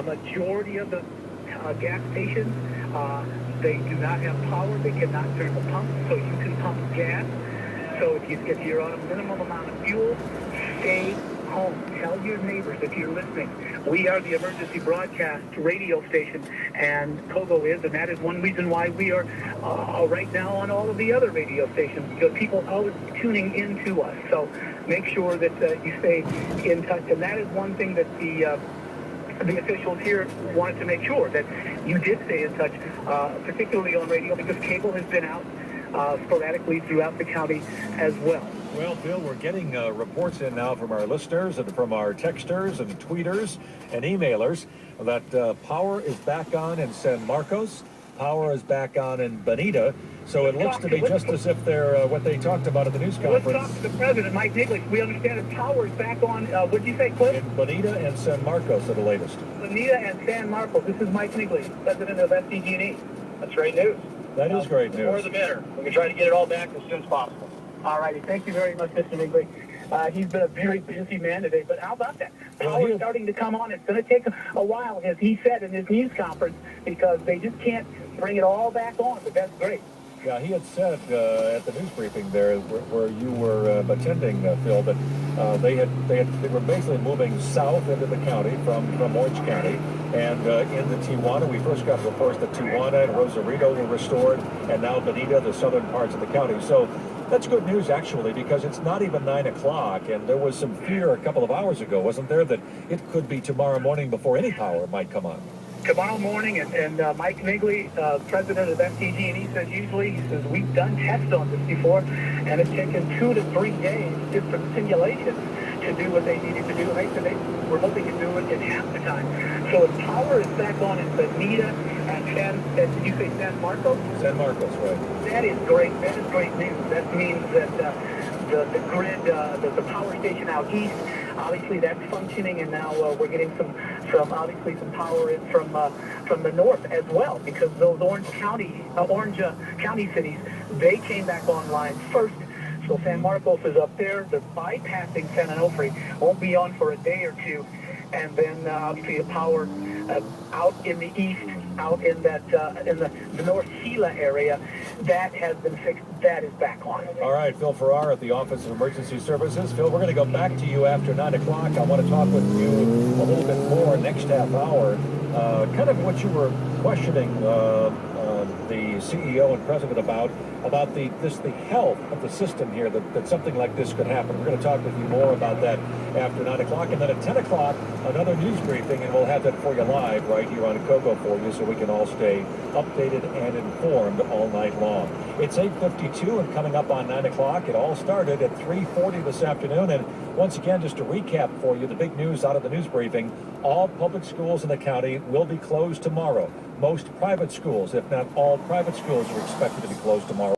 Majority of the gas stations, they do not have power. They cannot turn the pump, so you can pump gas. So if you're on a minimum amount of fuel, stay home. Tell your neighbors if you're listening. We are the emergency broadcast radio station, and Kogo is, and that is one reason why we are right now on all of the other radio stations, because people are always tuning into us. So make sure that you stay in touch, and that is one thing that the officials here wanted to make sure that you did stay in touch, particularly on radio, because cable has been out sporadically throughout the county as well. Well, Phil, we're getting reports in now from our listeners and from our texters and tweeters and emailers that power is back on in San Marcos. Power is back on in Bonita. So it looks to be just as if they're what they talked about at the news conference. Let's talk to the president, Mike Niggli. We understand that power is back on, what did you say, Cliff? In Bonita and San Marcos are the latest. Bonita and San Marcos. This is Mike Niggli, president of SDG&E. That's great news. That is great news. The more the better. We can try to get it all back as soon as possible. All righty. Thank you very much, Mr. Niggli. He's been a very busy man today, but how about that? Power is starting to come on. It's going to take a while, as he said in his news conference, because they just can't bring it all back on, but that's great. Yeah, he had said at the news briefing there, where you were attending, Phil, that they were basically moving south into the county from Orange County, and into Tijuana. We first got reports that Tijuana and Rosarito were restored, and now Bonita, the southern parts of the county. So that's good news, actually, because it's not even 9 o'clock, and there was some fear a couple of hours ago, wasn't there, that it could be tomorrow morning before any power might come on. Tomorrow morning, and Mike Niggli, president of SDG&E, says he says, we've done tests on this before, and it's taken 2 to 3 days just for the simulations to do what they needed to do. And they said they were hoping to do it in half the time. So if power is back on in Bonita and did you say San Marcos? San Marcos, right. That is great. That is great news. That means that the grid, the power station out east, obviously that's functioning, and now we're getting some power in from the north as well, because those Orange County cities, they came back online first. So San Marcos is up there. They're bypassing San Onofre. Won't be on for a day or two, and then obviously the power out in the east, out in that in the North Gila area, that has been fixed. That is back on. All right, Phil Farrar at the Office of Emergency Services. Phil, we're going to go back to you after 9 o'clock. I want to talk with you a little bit more next half hour. Kind of what you were questioning the CEO and president about the health of the system here, that something like this could happen. We're going to talk with you more about that after 9 o'clock. And then at 10 o'clock, another news briefing, and we'll have that for you live right here on Kogo for you, so we can all stay updated and informed all night long. It's 8:52, and coming up on 9 o'clock, it all started at 3:40 this afternoon. And once again, just to recap for you, the big news out of the news briefing: all public schools in the county will be closed tomorrow. Most private schools, if not all private schools, are expected to be closed tomorrow.